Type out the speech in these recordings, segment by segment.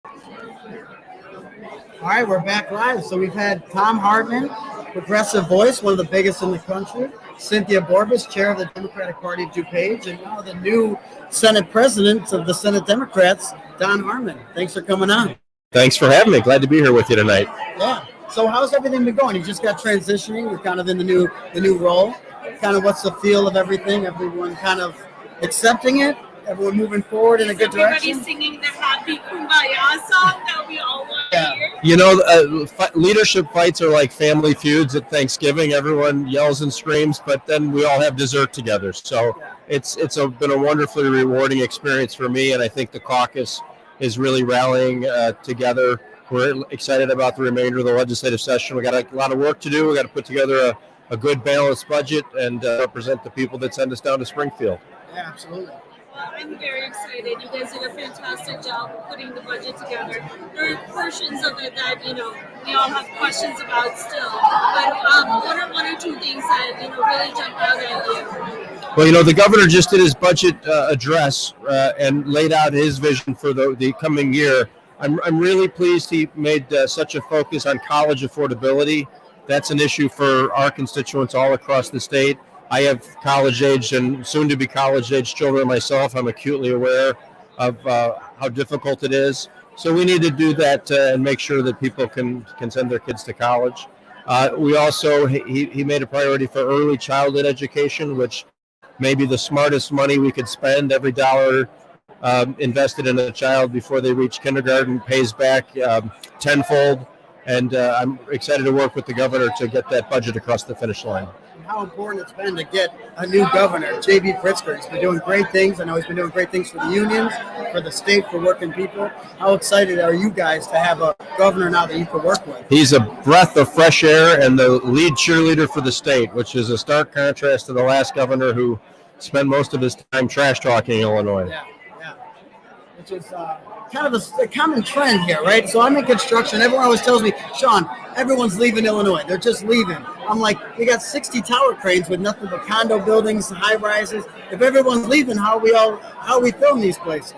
All right, we're back live. So we've had Tom Hartman, Progressive Voice, one of the biggest in the country, Cynthia Borbas, chair of the Democratic Party of DuPage, and now the new Senate president of the Senate Democrats, Don Harmon. Thanks for coming on. Thanks for having me. Glad to be here with you tonight. Yeah. So how's everything been going? You just got transitioning. You're kind of in the new role. Kind of what's the feel of everything? Everyone kind of accepting it? Everyone moving forward in a good direction? Everybody singing the happy kumbaya song that we all want to hear? You know, leadership fights are like family feuds at Thanksgiving. Everyone yells and screams, but then we all have dessert together. So it's been a wonderfully rewarding experience for me, and I think the caucus is really rallying together. We're excited about the remainder of the legislative session. We got a lot of work to do. We got to put together a good balanced budget and represent the people that send us down to Springfield. Yeah, absolutely. I'm very excited. You guys did a fantastic job of putting the budget together. There are portions of it that, we all have questions about still. But what are one or two things that, really jump out at you? Well, the governor just did his budget address and laid out his vision for the coming year. I'm really pleased he made such a focus on college affordability. That's an issue for our constituents all across the state. I have college-age and soon-to-be college-age children myself. I'm acutely aware of how difficult it is. So we need to do that and make sure that people can send their kids to college. We also, he made a priority for early childhood education, which may be the smartest money we could spend. Every dollar invested in a child before they reach kindergarten pays back tenfold. And I'm excited to work with the governor to get that budget across the finish line. How important it's been to get a new governor, J.B. Pritzker. He's been doing great things. I know he's been doing great things for the unions, for the state, for working people. How excited are you guys to have a governor now that you can work with? He's a breath of fresh air and the lead cheerleader for the state, which is a stark contrast to the last governor who spent most of his time trash talking Illinois. Yeah. Which is kind of a common trend here, right? So I'm in construction. Everyone always tells me, Sean, everyone's leaving Illinois. They're just leaving. I'm like, we got 60 tower cranes with nothing but condo buildings, high rises. If everyone's leaving, how we film these places?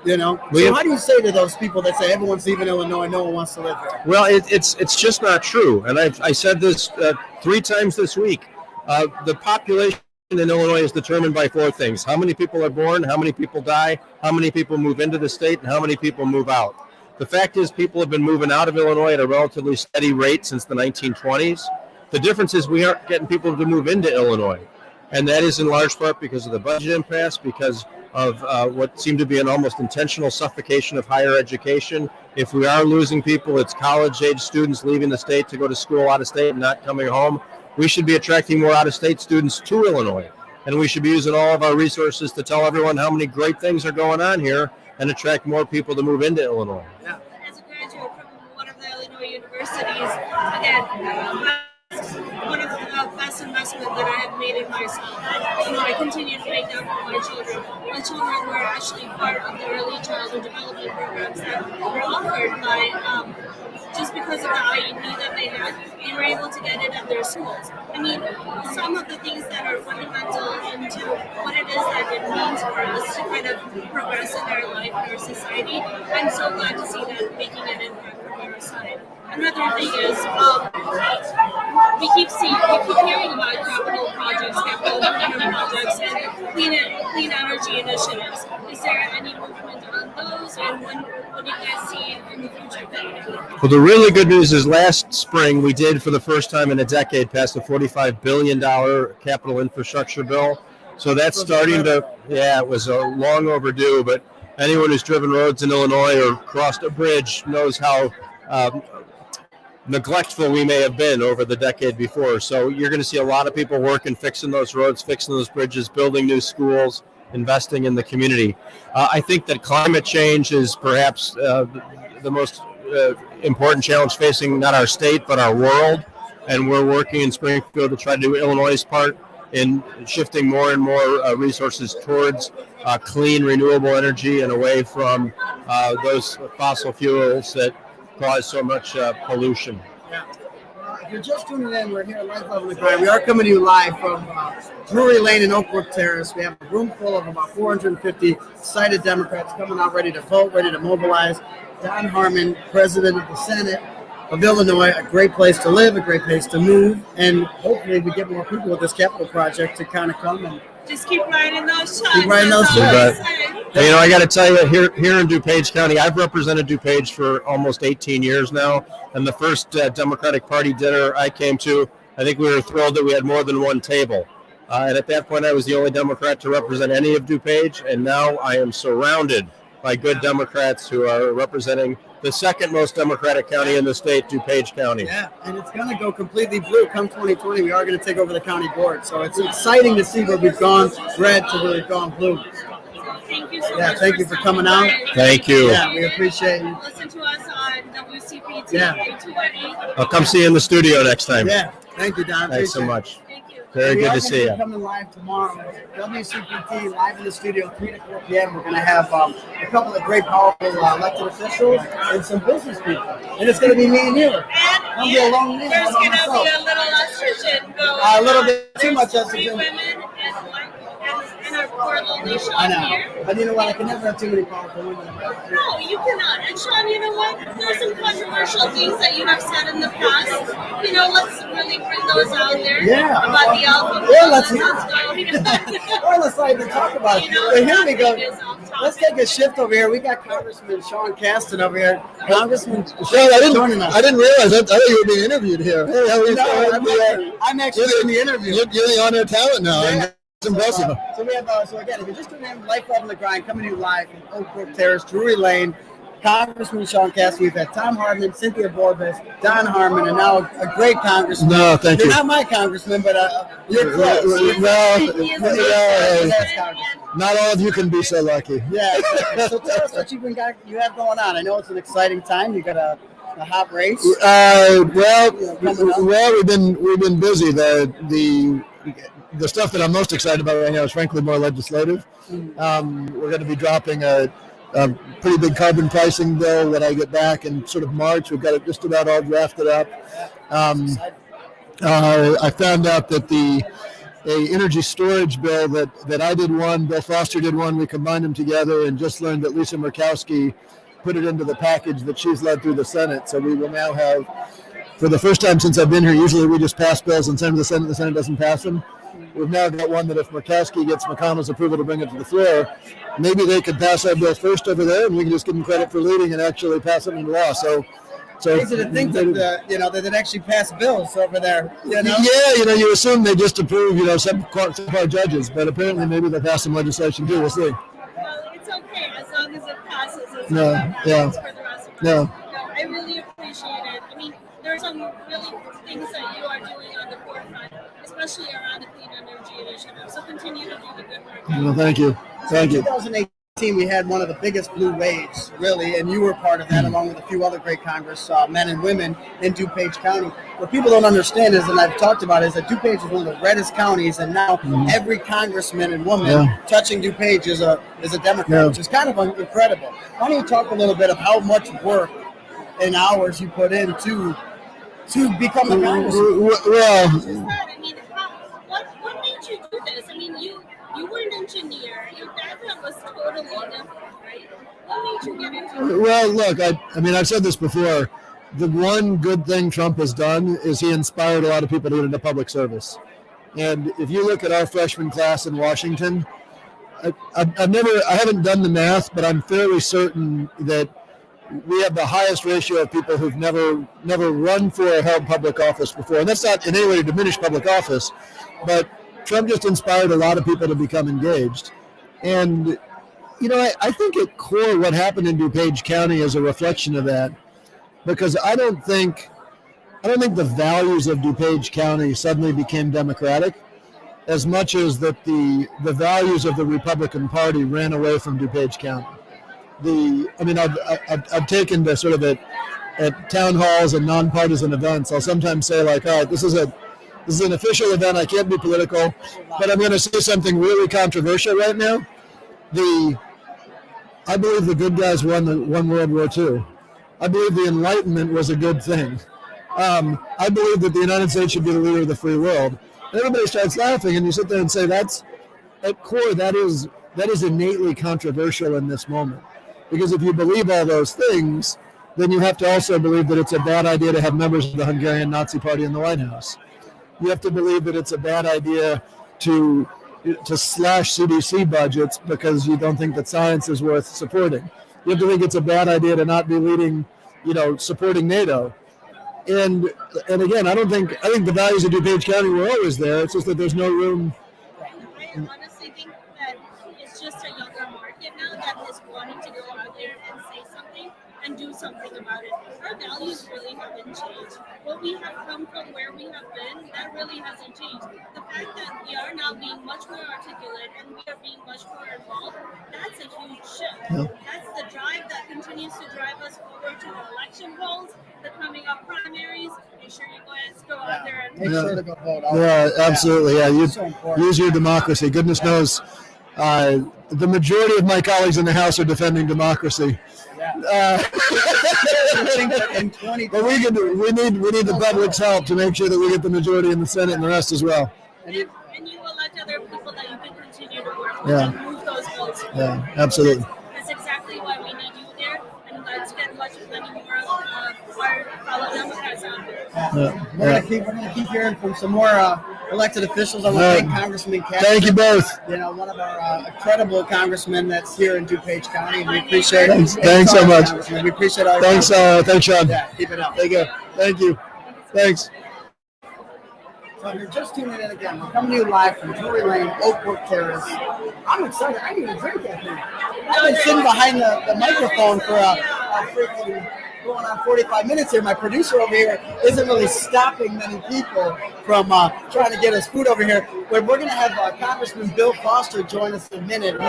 So how do you say to those people that say everyone's leaving Illinois, no one wants to live here? Well, it's just not true. And I said this 3 times this week. The population in Illinois is determined by 4 things: how many people are born, how many people die, how many people move into the state, and how many people move out. The fact is people have been moving out of Illinois at a relatively steady rate since the 1920s. The difference is we aren't getting people to move into Illinois. And that is in large part because of the budget impasse, because of what seemed to be an almost intentional suffocation of higher education. If we are losing people, it's college-age students leaving the state to go to school out of state and not coming home. We should be attracting more out-of-state students to Illinois. And we should be using all of our resources to tell everyone how many great things are going on here and attract more people to move into Illinois. Yeah. As a graduate from one of the Illinois universities, again, one of the best investments that I have made in myself. I continue to make that for my children. My children were actually part of the early childhood development programs that were offered by just because of the IEP that they had, they were able to get it at their schools. I mean, some of the things that are fundamental into what it is that it means for us to kind of progress in our life and our society, I'm so glad to see that making an impact from our side. Another thing is, we keep hearing about capital projects, capital projects, and clean energy initiatives. Is there any movement on those, and what do you guys see in the future there? Well, the really good news is last spring we did, for the first time in a decade, pass a $45 billion capital infrastructure bill. So that's starting to, it was long overdue, but anyone who's driven roads in Illinois or crossed a bridge knows how neglectful we may have been over the decade before. So you're going to see a lot of people working, fixing those roads, fixing those bridges, building new schools, investing in the community. I think that climate change is perhaps the most important challenge facing not our state but our world, and we're working in Springfield to try to do Illinois' part in shifting more and more resources towards clean, renewable energy and away from those fossil fuels that cause so much pollution. Yeah. If you're just tuning in, we're here at Life Level the Grind. We are coming to you live from Drury Lane in Oakbrook Terrace. We have a room full of about 450 excited Democrats coming out ready to vote, ready to mobilize. Don Harmon, President of the Senate of Illinois, a great place to live, a great place to move, and hopefully we get more people with this capital project to kind of come and just keep riding those shots. Keep riding those That's all shots. I'm saying. You know, I got to tell you, here in DuPage County, I've represented DuPage for almost 18 years now. And the first Democratic Party dinner I came to, I think we were thrilled that we had more than one table. And at that point, I was the only Democrat to represent any of DuPage. And now I am surrounded by good Democrats who are representing the second most Democratic county in the state, DuPage County. yeah, and it's going to go completely blue come 2020. We are going to take over the county board. So it's exciting to see where we've gone red to where we've gone blue. Thank you so Yeah, much. thank you for coming out. Thank you. Yeah, we appreciate you. Listen to us on WCPT Yeah. 218. I'll come see you in the studio next time. Yeah, thank you, Don. Thanks so Appreciate it. much. Thank you. Very We good are to gonna see be you. Coming live tomorrow, WCPT live in the studio, 3 to 4 p.m. We're going to have a couple of great, powerful elected officials and some business people, and it's going to be me and you. And I'll be alone there, there's all by going to be myself. a little estrogen going A little on. bit too much There's 3 estrogen. women and our poor lonely I Sean know, here. but you know what? I can never have too many powerful women. in my life. No, you cannot. And Sean, you know what? There's some controversial things that you have said in the past. You know, let's really bring those out there. Yeah. About the alpha. Yeah, let's hear Let's go. Or let's not even talk about it. You know, But here we go. nothing is off topic. Let's take a shift over here. We got Congressman Sean Caston over here. Congressman Sean, joining us. I didn't realize. I thought you were being interviewed here. Hey, how are you? No, I'm actually in the interview. You're the on-air talent now. Yeah. It's impressive. So we have, so again, if you're just tuning in, Life Level the Grind, coming to you live from Oakbrook Terrace, Drury Lane. Congressman Sean Caston. We've had Tom Harmon, Cynthia Borbas, Don Harmon, and now a great congressman. No, thank You're you. not my congressman, but you're close. Not all of you can be so lucky. Yeah. So tell us what you have going on. I know it's an exciting time. You got a hot race. We've been busy. The stuff that I'm most excited about right now is frankly more legislative. We're going to be dropping a pretty big carbon pricing bill when I get back in sort of March. We've got it just about all drafted up. I found out that a energy storage bill that I did one, Bill Foster did one, we combined them together, and just learned that Lisa Murkowski put it into the package that she's led through the Senate. So we will now have, for the first time since I've been here, usually we just pass bills and send them to the Senate doesn't pass them. We've now got one that if Murkowski gets McConnell's approval to bring it to the floor, maybe they could pass our bill first over there, and we can just give them credit for leading and actually pass it into law. So Crazy to think that that they actually pass bills over there. You know? Yeah, you assume they just approve, subpar judges, but apparently maybe they'll pass some legislation too. We'll see. Well, it's okay as long as it passes. It's No, okay. yeah. For the rest of us. No. No, I really appreciate it. I mean, there's some really things that you are doing on the forefront, especially around the clean energy initiative. So continue to do the good work. Well, thank you. Thank In you. 2018, we had one of the biggest blue waves, really, and you were part of that, along with a few other great Congress men and women in DuPage County. What people don't understand is, and I've talked about, is that DuPage is one of the reddest counties, and now every congressman and woman touching DuPage is a Democrat, which is kind of incredible. Why don't you talk a little bit of how much work and hours you put in to become a congressman? Well, I mean, what made you do this? I mean, you were an engineer. Your background was totally different, right? What made you get into it? Well, look, I mean, I've said this before. The one good thing Trump has done is he inspired a lot of people to get into public service. And if you look at our freshman class in Washington, I haven't done the math, but I'm fairly certain that we have the highest ratio of people who've never run for or held public office before. And that's not in any way to diminish public office, but Trump just inspired a lot of people to become engaged. And, I think at core what happened in DuPage County is a reflection of that, because I don't think the values of DuPage County suddenly became Democratic as much as that the values of the Republican Party ran away from DuPage County. I've taken to sort of at town halls and nonpartisan events, I'll sometimes say like, all right, this is an official event. I can't be political, but I'm going to say something really controversial right now. I believe the good guys won World War II. I believe the Enlightenment was a good thing. I believe that the United States should be the leader of the free world. And everybody starts laughing, and you sit there and say, that's at core, that is innately controversial in this moment. Because if you believe all those things, then you have to also believe that it's a bad idea to have members of the Hungarian Nazi Party in the White House. You have to believe that it's a bad idea to slash CDC budgets because you don't think that science is worth supporting. You have to think it's a bad idea to not be leading, supporting NATO. And again, I think the values of DuPage County were always there. It's just that there's no room. I honestly think that it's just a younger market now that is wanting to go out there and say something and do something about it. Our values really haven't changed. What we have come from where we have been, that really hasn't changed. The fact that we are now being much more articulate and we are being much more involved, that's a huge shift. Yeah. That's the drive that continues to drive us forward to the election polls, the coming up primaries. Make sure you guys go out there and Make sure to go vote. Yeah, absolutely. Yeah, So important. use your democracy. Goodness knows, the majority of my colleagues in the House are defending democracy. I think that in 2020, But we need the public's help to make sure that we get the majority in the Senate and the rest as well. and you elect other people that you can continue to work with Yeah. and move those votes forward. Yeah, absolutely. That's exactly why we need you there, and let's get many more of our fellow Democrats out there. Yeah. we're gonna keep hearing from some more elected officials. I want to Yeah. thank Congressman Katz. Thank you both. One of our incredible congressmen that's here in DuPage County. We appreciate it. Thanks so much. Congressman. We appreciate all your Thanks, Sean. Yeah, keep it up. Take care. Thank you. Thanks. So if you're just tuning in again, we're coming to you live from Drury Lane, Oakbrook Terrace. I'm excited. I need a drink after. I've been sitting behind the microphone for a freaking going on 45 minutes here. My producer over here isn't really stopping many people from trying to get us food over here. But we're going to have Congressman Bill Foster join us in a minute.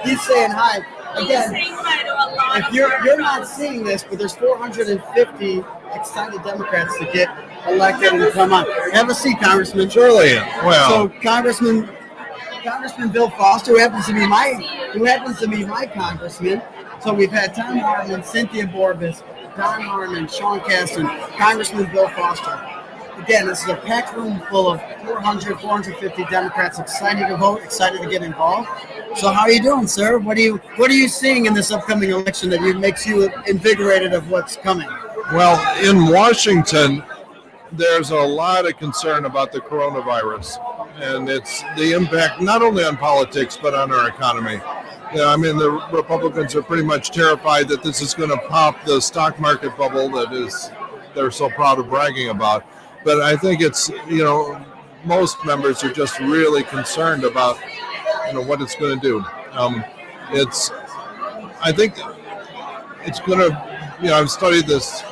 He's saying hi. Again, Saying hi to a lot if of you're not friends. seeing this, but there's 450 excited Democrats to get elected and come on. Have a seat, Congressman. Surely. Well, So Congressman Bill Foster, who happens to be my congressman. So we've had Tom Hartman, Cynthia Borbis, Don Harmon, Sean Caston, Congressman Bill Foster. Again, this is a packed room full of 450 Democrats excited to vote, excited to get involved. So how are you doing, sir? What are you seeing in this upcoming election that makes you invigorated of what's coming? Well, in Washington, there's a lot of concern about the coronavirus and it's the impact not only on politics but on our economy. Yeah, I mean, the Republicans are pretty much terrified that this is going to pop the stock market bubble they're so proud of bragging about. But I think it's, most members are just really concerned about, what it's going to do. I think it's going to, I've studied this,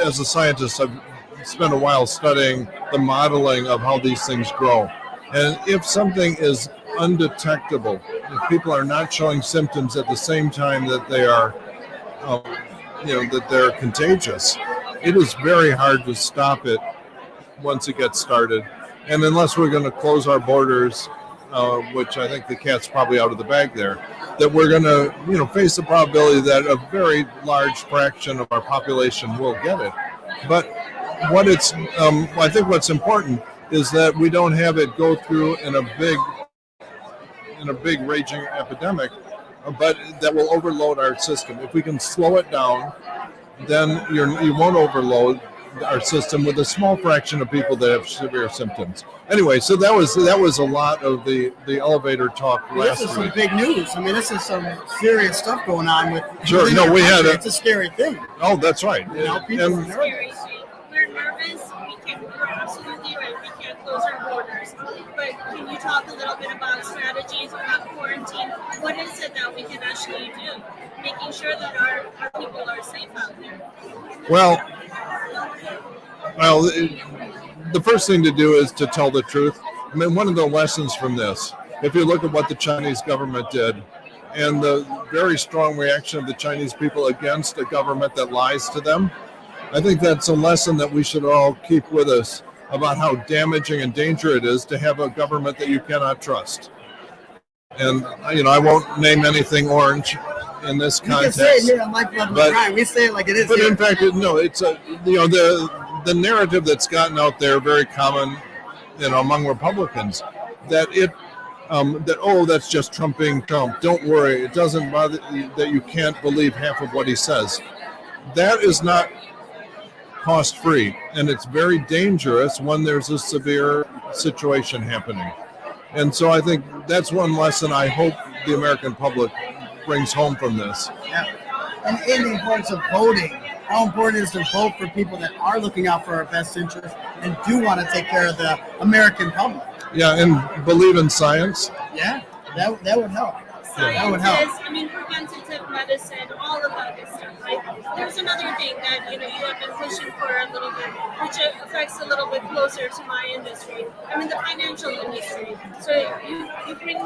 as a scientist, I've spent a while studying the modeling of how these things grow. And if something is undetectable, if people are not showing symptoms at the same time that they are, that they're contagious, it is very hard to stop it once it gets started. And unless we're going to close our borders, which I think the cat's probably out of the bag there, that we're going to, face the probability that a very large fraction of our population will get it. But I think what's important is that we don't have it go through in a big raging epidemic, but that will overload our system. If we can slow it down, then you won't overload our system with a small fraction of people that have severe symptoms. Anyway, so that was a lot of the elevator talk last This is some week. big news. I mean, this is some serious stuff going on with. Sure, within no, our we had country. a- It's a scary thing. Oh, that's right. People are And nervous. We're nervous. We're absolutely right. We can't close our borders. But can you talk a little bit about strategies around quarantine? What is it that we can actually do? Making sure that our people are safe out there. Well, the first thing to do is to tell the truth. I mean, one of the lessons from this, if you look at what the Chinese government did and the very strong reaction of the Chinese people against a government that lies to them, I think that's a lesson that we should all keep with us about how damaging and dangerous it is to have a government that you cannot trust. And, I won't name anything orange in this You can context. say it here on Life Level But- Crime. We say it like it is. But here. in fact, no, it's the the narrative that's gotten out there, very common, among Republicans, that that's just Trump being Trump. Don't worry, it doesn't bother you that you can't believe half of what he says. That is not cost-free, and it's very dangerous when there's a severe situation happening. And so I think that's one lesson I hope the American public brings home from this. Yeah. And the importance of voting. How important it is to vote for people that are looking out for our best interests and do want to take care of the American public. Yeah, and believe in science. Yeah, that would help. That would help. Scientists, preventative medicine, all of that good stuff. Like, there's another thing that you have been pushing for a little bit, which affects a little bit closer to my industry. The financial industry. So you bring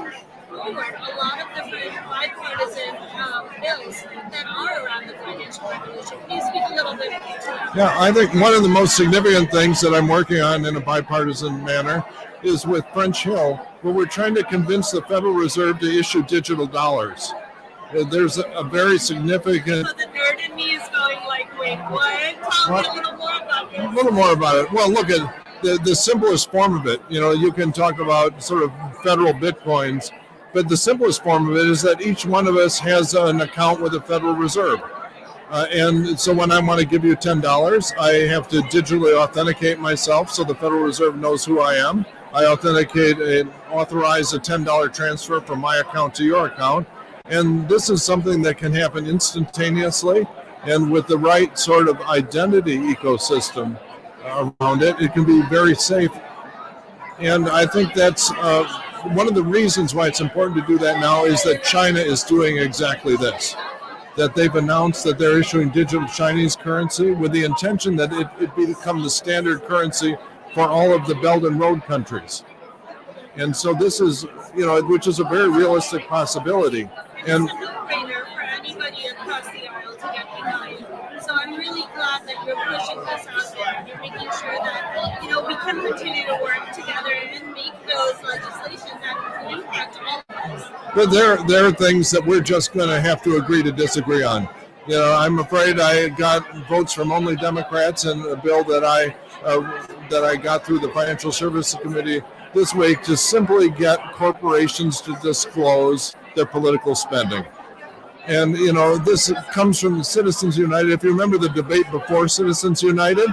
forward a lot of different bipartisan bills that are around the financial revolution. Can you speak a little bit to that? Yeah, I think one of the most significant things that I'm working on in a bipartisan manner is with French Hill, where we're trying to convince the Federal Reserve to issue digital dollars. There's a very significant... So the nerd in me is going like, wait, what? Tell me a little more about this. A little more about it. Well, look at the simplest form of it. You can talk about sort of federal bitcoins, but the simplest form of it is that each one of us has an account with the Federal Reserve. And so when I want to give you $10, I have to digitally authenticate myself so the Federal Reserve knows who I am. I authenticate and authorize a $10 transfer from my account to your account. And this is something that can happen instantaneously. And with the right sort of identity ecosystem around it, it can be very safe. And I think that's one of the reasons why it's important to do that now is that China is doing exactly this. That they've announced that they're issuing digital Chinese currency with the intention that it become the standard currency for all of the Belt and Road countries. And so this is, which is a very realistic possibility. And it's a no-brainer for anybody across the aisle to get behind. So I'm really glad that you're pushing this out there. You're making sure that, we can continue to work together and make those legislations that impact all of us. But there are things that we're just going to have to agree to disagree on. I'm afraid I got votes from only Democrats in a bill that I got through the Financial Services Committee this week to simply get corporations to disclose their political spending. And, this comes from the Citizens United. If you remember the debate before Citizens United,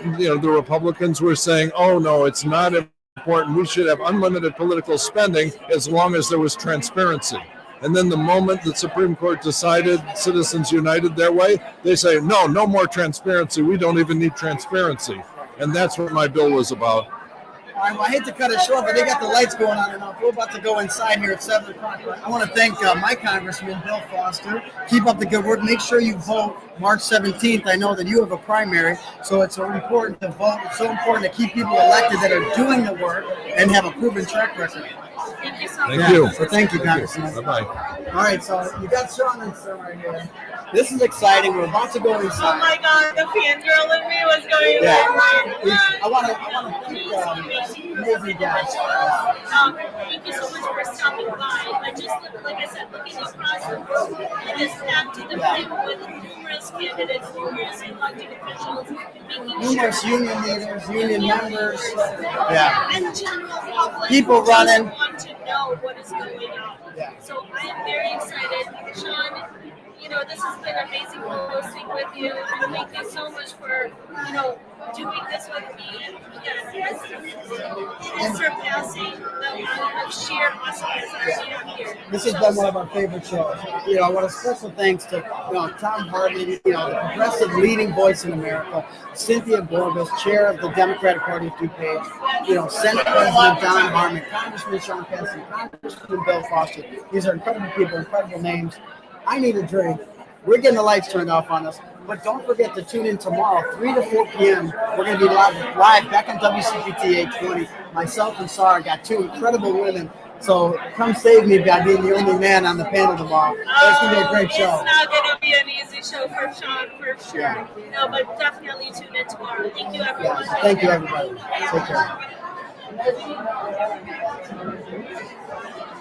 the Republicans were saying, oh, no, it's not important. We should have unlimited political spending as long as there was transparency. And then the moment the Supreme Court decided Citizens United their way, they say, no more transparency. We don't even need transparency. And that's what my bill was about. All right, well, I hate to cut it short, but they got the lights going on and off. We're about to go inside here at 7 o'clock. I want to thank my congressman, Bill Foster. Keep up the good work. Make sure you vote March 17th. I know that you have a primary, so it's so important to vote. It's so important to keep people elected that are doing the work and have a proven track record. Thank you so much. Thank you. So thank you, Congressman. Bye-bye. All right, so you got Sean and Sir right here. This is exciting. We're about to go inside. Oh my God, the fangirl in me was going I want to keep maybe guys. Thank you so much for stopping by. I just, like I said, looking across the room, it is stacked to the brim with numerous candidates, numerous elected officials, Numerous union leaders, union members. Yeah. And general public People just running. want to know what is going on. Yeah. So I am very excited. Sean, this has been amazing hosting with you, and thank you so much for, doing this with me. And again, it is surpassing the amount of sheer awesomeness that we have here. This has been one of our favorite shows. I want a special thanks to Tom Hardy, the progressive leading voice in America, Cynthia Borbas, chair of the Democratic Party of DuPage, Senate President Don Harmon, Congressman Sean Cassidy, Congressman Bill Foster. These are incredible people, incredible names. I need a drink. We're getting the lights turned off on us. But don't forget to tune in tomorrow, 3 to 4 p.m. We're going to be live back on WCPT 820. Myself and Sarah got two incredible women. So come save me by being the only man on the panel tomorrow. It's going to be a great show. It's not going to be an easy show for Sean, for sure. Yeah. No, but definitely tune in tomorrow. Thank you, everyone. Yes. Thank you, everybody. Take care.